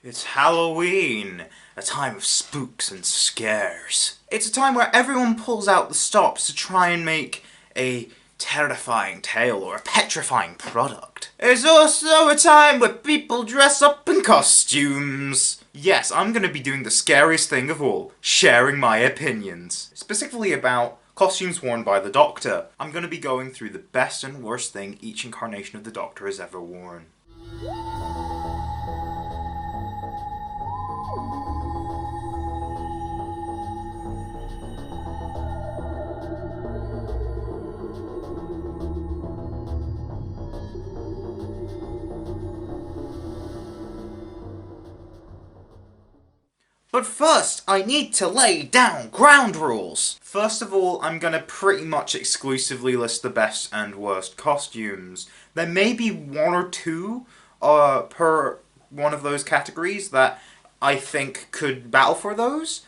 It's Halloween, a time of spooks and scares. It's a time where everyone pulls out the stops to try and make a terrifying tale or a petrifying product. It's also a time where people dress up in costumes. Yes, I'm gonna be doing the scariest thing of all, sharing my opinions. Specifically about costumes worn by the Doctor. I'm gonna be going through the best and worst thing each incarnation of the Doctor has ever worn. But first, I need to lay down ground rules! First of all, I'm gonna pretty much exclusively list the best and worst costumes. There may be one or two per one of those categories that I think could battle for those,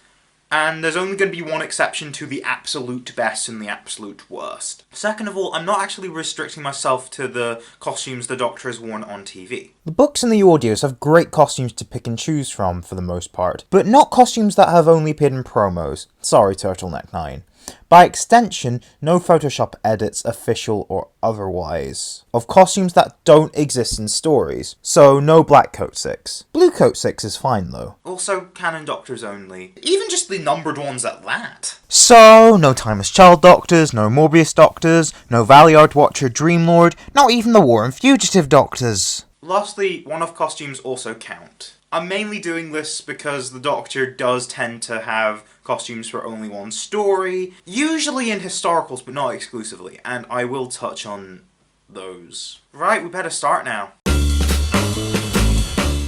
and there's only going to be one exception to the absolute best and the absolute worst. Second of all, I'm not actually restricting myself to the costumes the Doctor has worn on TV. The books and the audios have great costumes to pick and choose from, for the most part, but not costumes that have only appeared in promos. Sorry, Turtleneck 9. By extension, no Photoshop edits, official or otherwise, of costumes that don't exist in stories. So no Black Coat 6. Blue Coat 6 is fine though. Also, canon Doctors only. Even just the numbered ones at that. So, no Timeless Child Doctors, no Morbius Doctors, no Valiard Watcher Dreamlord, not even the War and Fugitive Doctors. Lastly, one-off costumes also count. I'm mainly doing this because the Doctor does tend to have costumes for only one story, usually in historicals but not exclusively, and I will touch on those. Right, we better start now.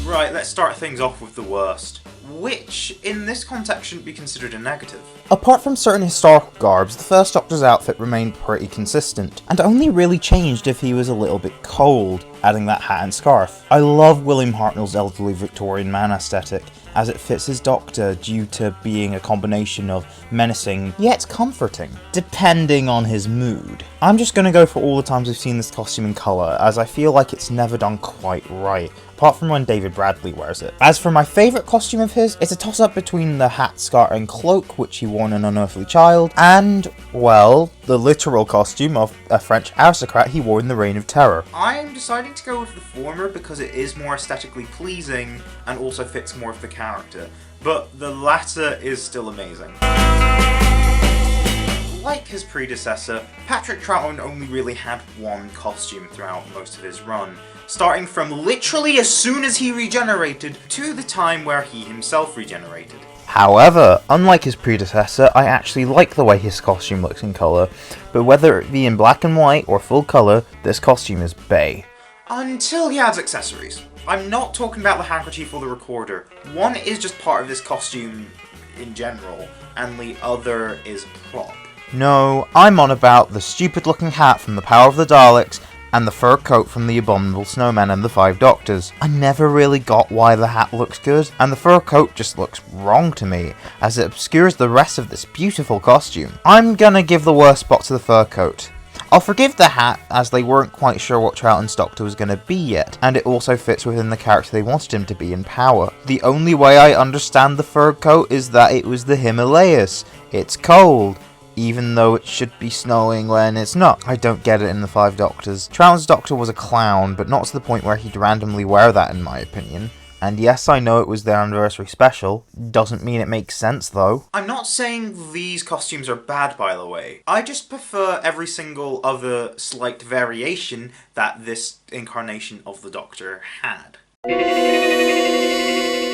Right, let's start things off with the worst, which in this context shouldn't be considered a negative. Apart from certain historical garbs, the first Doctor's outfit remained pretty consistent, and only really changed if he was a little bit cold, adding that hat and scarf. I love William Hartnell's elderly Victorian man aesthetic, as it fits his Doctor due to being a combination of menacing yet comforting, depending on his mood. I'm just gonna go for all the times I've seen this costume in colour, as I feel like it's never done quite right, apart from when David Bradley wears it. As for my favourite costume of his, it's a toss-up between the hat, scarf and cloak which he wore in An Unearthly Child, and, well, the literal costume of a French aristocrat he wore in The Reign of Terror. I'm deciding to go with the former because it is more aesthetically pleasing and also fits more of the character, but the latter is still amazing. Like his predecessor, Patrick Troughton only really had one costume throughout most of his run, starting from literally as soon as he regenerated to the time where he himself regenerated. However, unlike his predecessor, I actually like the way his costume looks in colour, but whether it be in black and white or full colour, this costume is bae. Until he adds accessories. I'm not talking about the handkerchief or the recorder. One is just part of this costume in general, and the other is a prop. No, I'm on about the stupid looking hat from The Power of the Daleks and the fur coat from The Abominable Snowman and the Five Doctors. I never really got why the hat looks good, and the fur coat just looks wrong to me, as it obscures the rest of this beautiful costume. I'm gonna give the worst spot to the fur coat. I'll forgive the hat, as they weren't quite sure what Troughton's Doctor was going to be yet, and it also fits within the character they wanted him to be in Power. The only way I understand the fur coat is that it was the Himalayas. It's cold, even though it should be snowing when it's not. I don't get it in the Five Doctors. Troughton's Doctor was a clown, but not to the point where he'd randomly wear that in my opinion. And yes, I know it was their anniversary special. Doesn't mean it makes sense, though. I'm not saying these costumes are bad, by the way. I just prefer every single other slight variation that this incarnation of the Doctor had.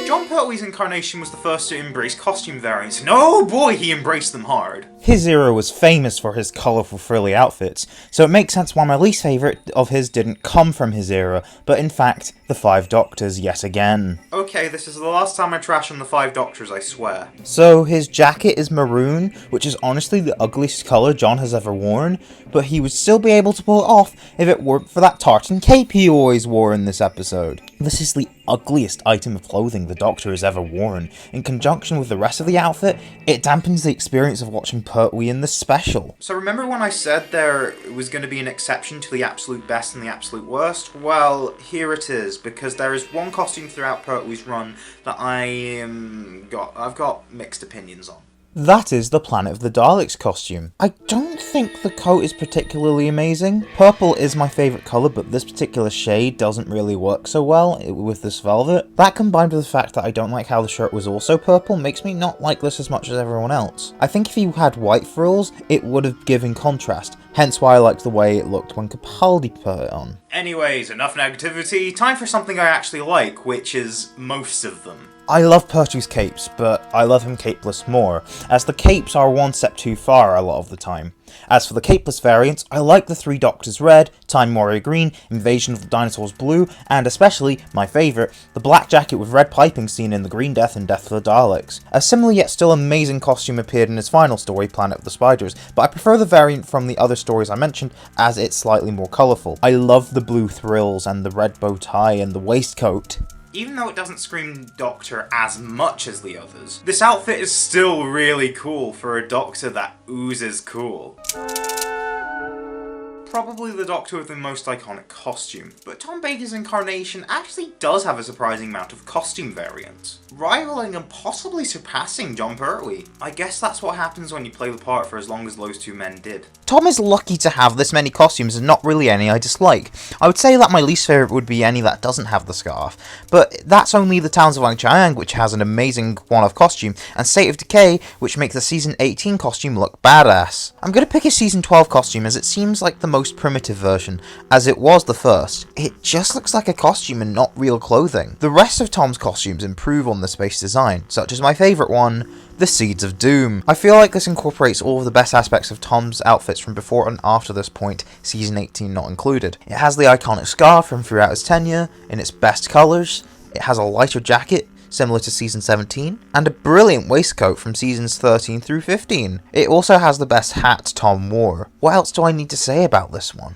Jon Pertwee's incarnation was the first to embrace costume variants, and oh boy, he embraced them hard. His era was famous for his colourful frilly outfits, so it makes sense why my least favourite of his didn't come from his era, but in fact, the Five Doctors yet again. Okay, this is the last time I trash on the Five Doctors, I swear. So his jacket is maroon, which is honestly the ugliest colour Jon has ever worn, but he would still be able to pull it off if it weren't for that tartan cape he always wore in this episode. This is the ugliest item of clothing the Doctor has ever worn. In conjunction with the rest of the outfit, it dampens the experience of watching Pertwee in the special. So remember when I said there was going to be an exception to the absolute best and the absolute worst? Well, here it is, because there is one costume throughout Pertwee's run that I've got mixed opinions on. That is the Planet of the Daleks costume. I don't think the coat is particularly amazing. Purple is my favourite colour, but this particular shade doesn't really work so well with this velvet. That combined with the fact that I don't like how the shirt was also purple makes me not like this as much as everyone else. I think if you had white frills, it would have given contrast, hence why I liked the way it looked when Capaldi put it on. Anyways, enough negativity, time for something I actually like, which is most of them. I love Pertwee's capes, but I love him capeless more, as the capes are one step too far a lot of the time. As for the capeless variants, I like the Three Doctors red, Time Warrior green, Invasion of the Dinosaurs blue, and especially, my favourite, the black jacket with red piping seen in the Green Death and Death of the Daleks. A similar yet still amazing costume appeared in his final story, Planet of the Spiders, but I prefer the variant from the other stories I mentioned as it's slightly more colourful. I love the blue thrills and the red bow tie and the waistcoat. Even though it doesn't scream Doctor as much as the others, this outfit is still really cool for a Doctor that oozes cool. Probably the Doctor with the most iconic costume, but Tom Baker's incarnation actually does have a surprising amount of costume variants, rivaling and possibly surpassing Jon Pertwee. I guess that's what happens when you play the part for as long as those two men did. Tom is lucky to have this many costumes and not really any I dislike. I would say that my least favourite would be any that doesn't have the scarf, but that's only the Towns of Wang Chiang, which has an amazing one-off costume, and State of Decay, which makes the Season 18 costume look badass. I'm gonna pick a Season 12 costume as it seems like the most primitive version, as it was the first. It just looks like a costume and not real clothing. The rest of Tom's costumes improve on this base design, such as my favourite one, the Seeds of Doom. I feel like this incorporates all of the best aspects of Tom's outfits from before and after this point, Season 18 not included. It has the iconic scarf from throughout his tenure, in its best colours, it has a lighter jacket, similar to Season 17, and a brilliant waistcoat from Seasons 13 through 15. It also has the best hat Tom wore. What else do I need to say about this one?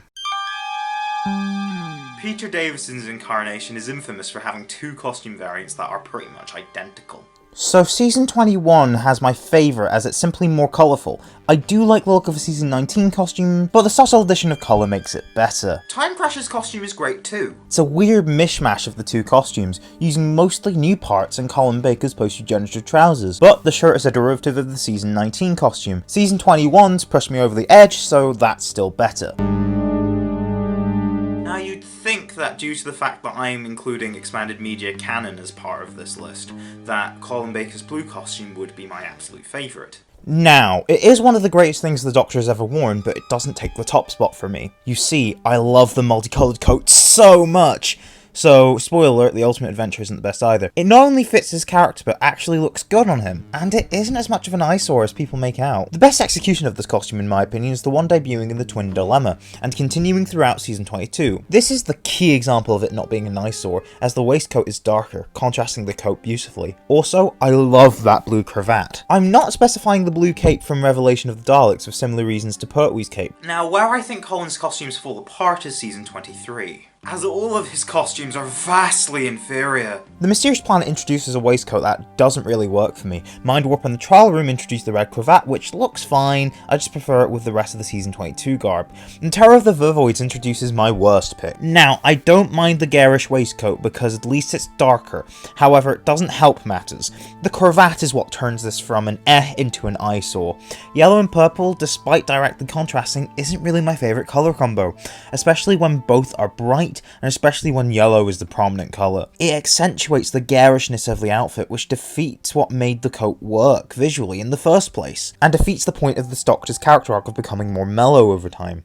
Peter Davison's incarnation is infamous for having two costume variants that are pretty much identical. So Season 21 has my favourite as it's simply more colourful. I do like the look of a Season 19 costume, but the subtle addition of colour makes it better. Time Crasher's costume is great too. It's a weird mishmash of the two costumes, using mostly new parts and Colin Baker's post-regenerative trousers, but the shirt is a derivative of the Season 19 costume. Season 21's pushed me over the edge, so that's still better. Now you'd think that due to the fact that I'm including expanded media canon as part of this list, that Colin Baker's blue costume would be my absolute favourite. Now, it is one of the greatest things the Doctor has ever worn, but it doesn't take the top spot for me. You see, I love the multicoloured coat so much! So, spoiler alert, the Ultimate Adventure isn't the best either. It not only fits his character, but actually looks good on him, and it isn't as much of an eyesore as people make out. The best execution of this costume, in my opinion, is the one debuting in the Twin Dilemma, and continuing throughout Season 22. This is the key example of it not being an eyesore, as the waistcoat is darker, contrasting the coat beautifully. Also, I love that blue cravat. I'm not specifying the blue cape from Revelation of the Daleks for similar reasons to Pertwee's cape. Now, where I think Colin's costumes fall apart is Season 23. As all of his costumes are vastly inferior. The Mysterious Planet introduces a waistcoat that doesn't really work for me. Mind Warp and the Trial Room introduced the red cravat, which looks fine, I just prefer it with the rest of the Season 22 garb. And Terror of the Vervoids introduces my worst pick. Now, I don't mind the garish waistcoat because at least it's darker, however it doesn't help matters. The cravat is what turns this from an into an eyesore. Yellow and purple, despite directly contrasting, isn't really my favourite colour combo, especially when both are bright, and especially when yellow is the prominent colour. It accentuates the garishness of the outfit, which defeats what made the coat work visually in the first place, and defeats the point of the Doctor's character arc of becoming more mellow over time.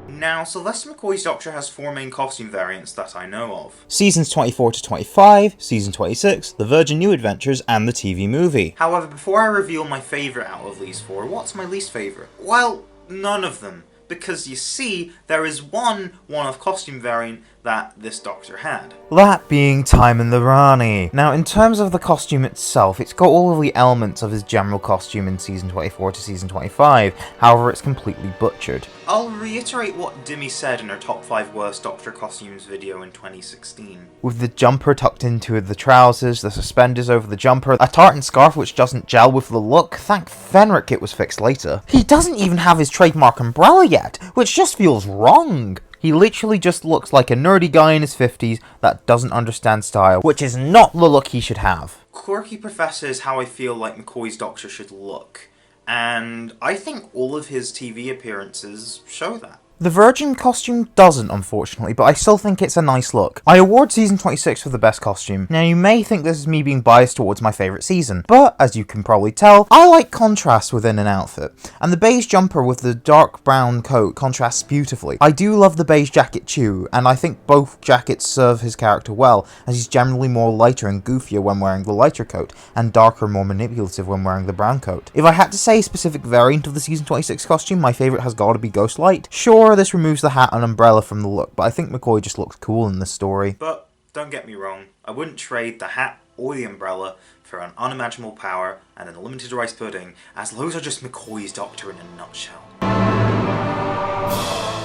Now, Sylvester McCoy's Doctor has four main costume variants that I know of. Seasons 24 to 25, Season 26, The Virgin New Adventures, and the TV movie. However, before I reveal my favourite out of these four, what's my least favourite? Well, none of them. Because you see, there is one one-off costume variant that this Doctor had. That being Time in the Rani. Now, in terms of the costume itself, it's got all of the elements of his general costume in Season 24 to Season 25, however it's completely butchered. I'll reiterate what Dimmy said in her top 5 worst Doctor costumes video in 2016. With the jumper tucked into the trousers, the suspenders over the jumper, a tartan scarf which doesn't gel with the look, thank Fenric it was fixed later. He doesn't even have his trademark umbrella yet, which just feels wrong. He literally just looks like a nerdy guy in his 50s that doesn't understand style, which is not the look he should have. Quirky Professor is how I feel like McCoy's Doctor should look, and I think all of his TV appearances show that. The Virgin costume doesn't, unfortunately, but I still think it's a nice look. I award Season 26 for the best costume. Now, you may think this is me being biased towards my favourite season, but, as you can probably tell, I like contrast within an outfit, and the beige jumper with the dark brown coat contrasts beautifully. I do love the beige jacket too, and I think both jackets serve his character well, as he's generally more lighter and goofier when wearing the lighter coat, and darker, more manipulative when wearing the brown coat. If I had to say a specific variant of the Season 26 costume, my favourite has got to be Ghostlight. Sure, this removes the hat and umbrella from the look, but I think McCoy just looks cool in this story. But don't get me wrong, I wouldn't trade the hat or the umbrella for an unimaginable power and an unlimited rice pudding, as those are just McCoy's Doctor in a nutshell.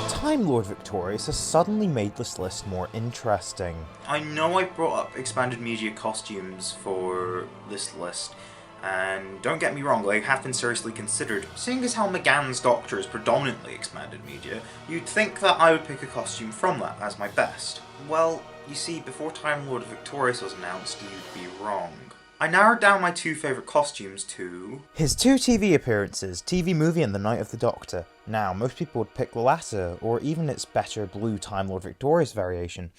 Time Lord Victorious has suddenly made this list more interesting. I know I brought up expanded media costumes for this list, and don't get me wrong, they have been seriously considered. Seeing as how McGann's Doctor is predominantly expanded media, you'd think that I would pick a costume from that as my best. Well, you see, before Time Lord Victorious was announced, you'd be wrong. I narrowed down my 2 favourite costumes to his 2 TV appearances, TV movie and The Night of the Doctor. Now, most people would pick the latter, or even its better blue Time Lord Victorious variation.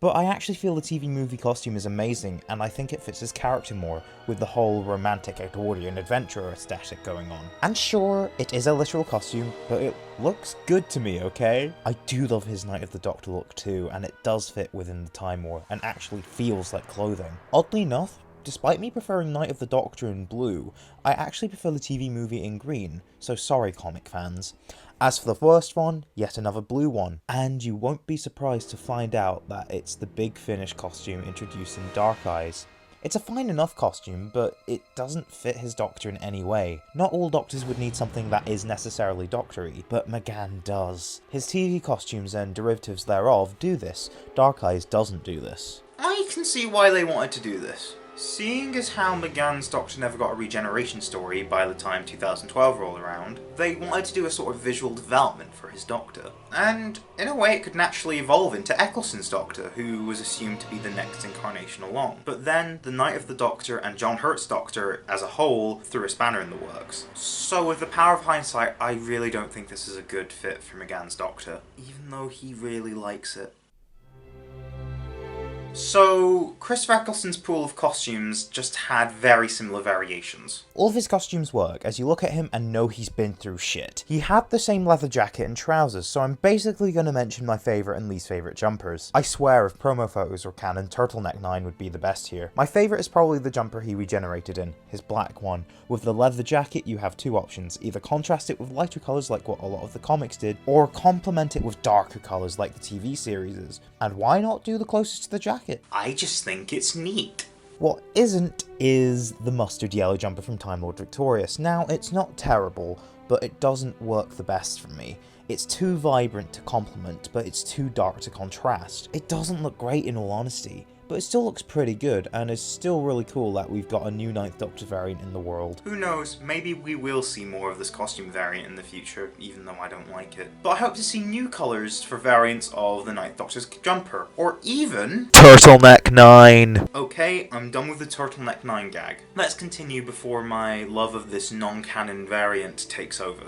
But I actually feel the TV movie costume is amazing, and I think it fits his character more, with the whole romantic Edwardian adventurer aesthetic going on. And sure, it is a literal costume, but it looks good to me, okay? I do love his Night of the Doctor look too, and it does fit within the Time War, and actually feels like clothing. Oddly enough, despite me preferring Night of the Doctor in blue, I actually prefer the TV movie in green, so sorry comic fans. As for the worst one, yet another blue one, and you won't be surprised to find out that it's the Big Finish costume introduced in Dark Eyes. It's a fine enough costume, but it doesn't fit his Doctor in any way. Not all Doctors would need something that is necessarily Doctor-y, but McGann does. His TV costumes and derivatives thereof do this. Dark Eyes doesn't do this. I can see why they wanted to do this. Seeing as how McGann's Doctor never got a regeneration story by the time 2012 rolled around, they wanted to do a sort of visual development for his Doctor. And in a way it could naturally evolve into Eccleston's Doctor, who was assumed to be the next incarnation along. But then, the Night of the Doctor and John Hurt's Doctor as a whole threw a spanner in the works. So with the power of hindsight, I really don't think this is a good fit for McGann's Doctor, even though he really likes it. So, Chris Eccleston's pool of costumes just had very similar variations. All of his costumes work as you look at him and know he's been through shit. He had the same leather jacket and trousers, so I'm basically going to mention my favourite and least favourite jumpers. I swear if promo photos were canon, Turtleneck 9 would be the best here. My favourite is probably the jumper he regenerated in, his black one. With the leather jacket you have 2 options, either contrast it with lighter colours like what a lot of the comics did, or complement it with darker colours like the TV series is. And why not do the closest to the jacket? I just think it's neat. What isn't is the mustard yellow jumper from Time Lord Victorious. Now, it's not terrible, but it doesn't work the best for me. It's too vibrant to complement, but it's too dark to contrast. It doesn't look great in all honesty, but it still looks pretty good, and is still really cool that we've got a new 9th Doctor variant in the world. Who knows, maybe we will see more of this costume variant in the future, even though I don't like it. But I hope to see new colours for variants of the 9th Doctor's jumper, or even Turtleneck 9! Okay, I'm done with the Turtleneck 9 gag. Let's continue before my love of this non-canon variant takes over.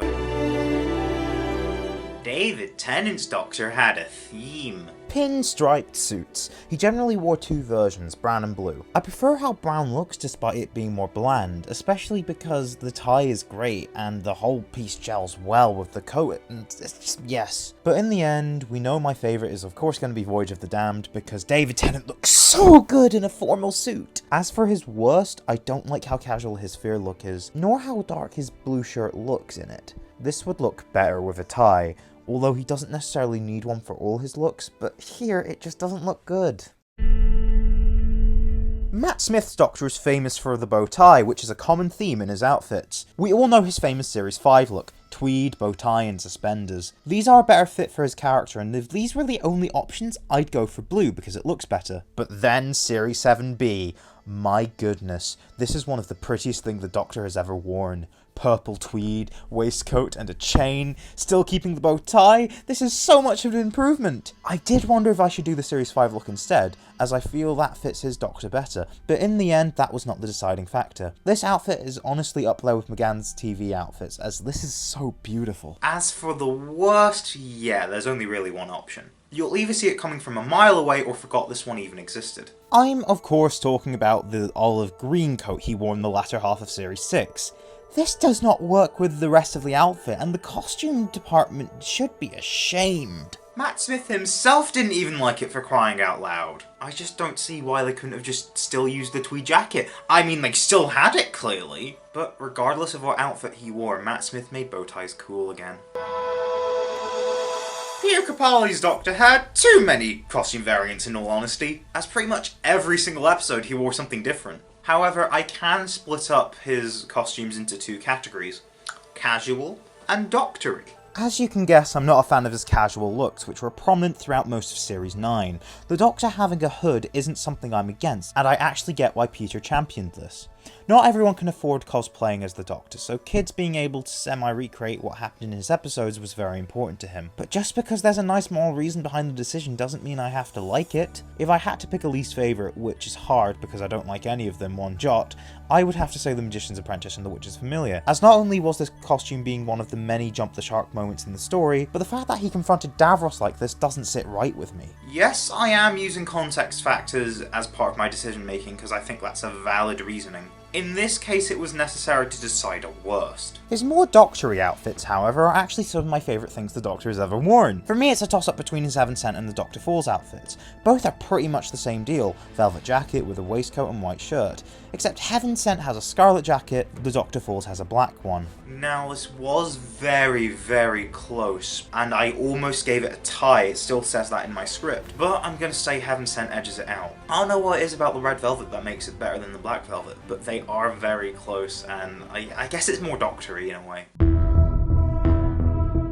David Tennant's Doctor had a theme. Pinstriped suits. He generally wore 2 versions, brown and blue. I prefer how brown looks despite it being more bland, especially because the tie is great and the whole piece gels well with the coat, and it's just, yes. But in the end, we know my favourite is of course going to be Voyage of the Damned, because David Tennant looks so good in a formal suit. As for his worst, I don't like how casual his Fear look is, nor how dark his blue shirt looks in it. This would look better with a tie, although he doesn't necessarily need one for all his looks, but here it just doesn't look good. Matt Smith's Doctor is famous for the bow tie, which is a common theme in his outfits. We all know his famous Series 5 look, tweed, bow tie and suspenders. These are a better fit for his character, and if these were the only options, I'd go for blue because it looks better. But then Series 7B, my goodness, this is one of the prettiest things the Doctor has ever worn. Purple tweed, waistcoat and a chain, still keeping the bow tie. This is so much of an improvement. I did wonder if I should do the Series 5 look instead, as I feel that fits his Doctor better, but in the end that was not the deciding factor. This outfit is honestly up there with McGann's TV outfits, as this is so beautiful. As for the worst, yeah, there's only really one option. You'll either see it coming from a mile away or forgot this one even existed. I'm of course talking about the olive green coat he wore in the latter half of Series 6. This does not work with the rest of the outfit, and the costume department should be ashamed. Matt Smith himself didn't even like it, for crying out loud. I just don't see why they couldn't have just still used the tweed jacket. I mean, they still had it, clearly. But regardless of what outfit he wore, Matt Smith made bow ties cool again. Peter Capaldi's Doctor had too many costume variants in all honesty, as pretty much every single episode he wore something different. However, I can split up his costumes into two categories: casual and doctory. As you can guess, I'm not a fan of his casual looks, which were prominent throughout most of Series 9. The Doctor having a hood isn't something I'm against, and I actually get why Peter championed this. Not everyone can afford cosplaying as the Doctor, so kids being able to semi-recreate what happened in his episodes was very important to him. But just because there's a nice moral reason behind the decision doesn't mean I have to like it. If I had to pick a least favourite, which is hard because I don't like any of them one jot, I would have to say The Magician's Apprentice and The Witch's Familiar, as not only was this costume being one of the many jump the shark moments in the story, but the fact that he confronted Davros like this doesn't sit right with me. Yes, I am using context factors as part of my decision making because I think that's a valid reasoning. In this case, it was necessary to decide a worst. His more doctory outfits, however, are actually some of my favourite things the Doctor has ever worn. For me, it's a toss-up between his Heaven Sent and the Dr. Falls outfits. Both are pretty much the same deal, velvet jacket with a waistcoat and white shirt. Except Heaven Sent has a scarlet jacket, the Dr. Falls has a black one. Now, this was very, very close, and I almost gave it a tie. It still says that in my script, but I'm gonna say Heaven Sent edges it out. I don't know what it is about the red velvet that makes it better than the black velvet, but they are very close, and I guess it's more doctory in a way.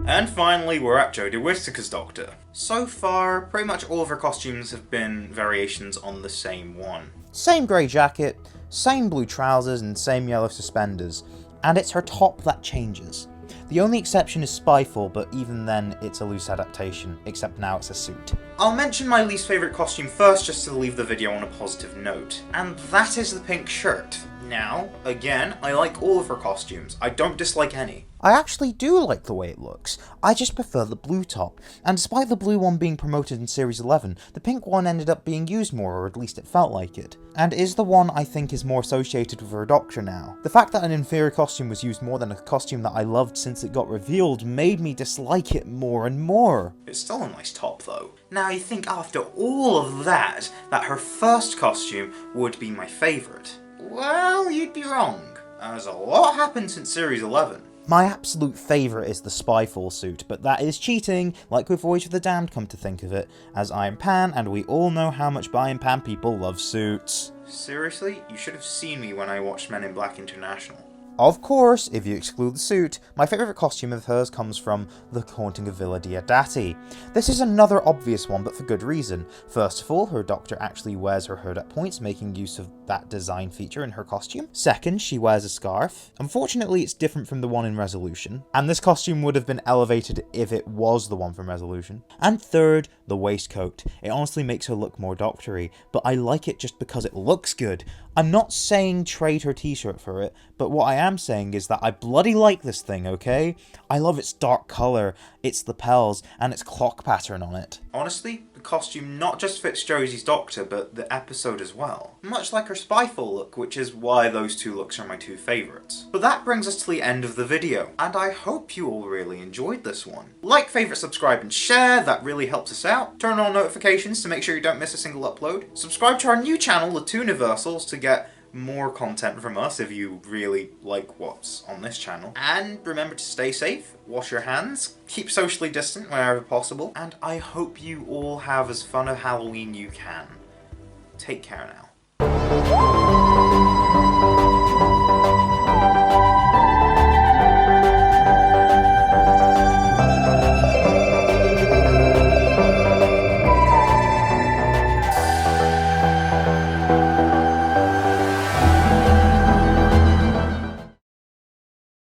And finally, we're at Jodie Whittaker's Doctor. So far, pretty much all of her costumes have been variations on the same one. Same grey jacket, same blue trousers and same yellow suspenders, and it's her top that changes. The only exception is Spyfall, but even then it's a loose adaptation, except now it's a suit. I'll mention my least favourite costume first just to leave the video on a positive note, and that is the pink shirt. Now, again, I like all of her costumes. I don't dislike any. I actually do like the way it looks, I just prefer the blue top, and despite the blue one being promoted in Series 11, the pink one ended up being used more, or at least it felt like it, and is the one I think is more associated with her Doctor now. The fact that an inferior costume was used more than a costume that I loved since it got revealed made me dislike it more and more. It's still a nice top though. Now you think after all of that her first costume would be my favourite. Well, you'd be wrong, as a lot happened since Series 11. My absolute favourite is the Spyfall suit, but that is cheating, like with Voyage of the Damned come to think of it, as I'm Pan and we all know how much I and Pan people love suits. Seriously? You should have seen me when I watched Men in Black International. Of course, if you exclude the suit, my favourite costume of hers comes from The Haunting of Villa Diodati. This is another obvious one, but for good reason. First of all, her Doctor actually wears her hood at points, making use of that design feature in her costume. Second, she wears a scarf. Unfortunately, it's different from the one in Resolution, and this costume would have been elevated if it was the one from Resolution. And third, the waistcoat. It honestly makes her look more doctory, but I like it just because it looks good. I'm not saying trade her t-shirt for it, but what I am saying is that I bloody like this thing, okay? I love its dark colour, its lapels, and its clock pattern on it. Honestly, the costume not just fits Jodie's Doctor, but the episode as well. Much like her Spyfall look, which is why those two looks are my two favourites. But that brings us to the end of the video, and I hope you all really enjoyed this one. Like, favourite, subscribe and share, that really helps us out. Turn on notifications to make sure you don't miss a single upload. Subscribe to our new channel, the Whoniversals, to get more content from us if you really like what's on this channel. And remember to stay safe, wash your hands, keep socially distant wherever possible, and I hope you all have as fun a Halloween you can. Take care now.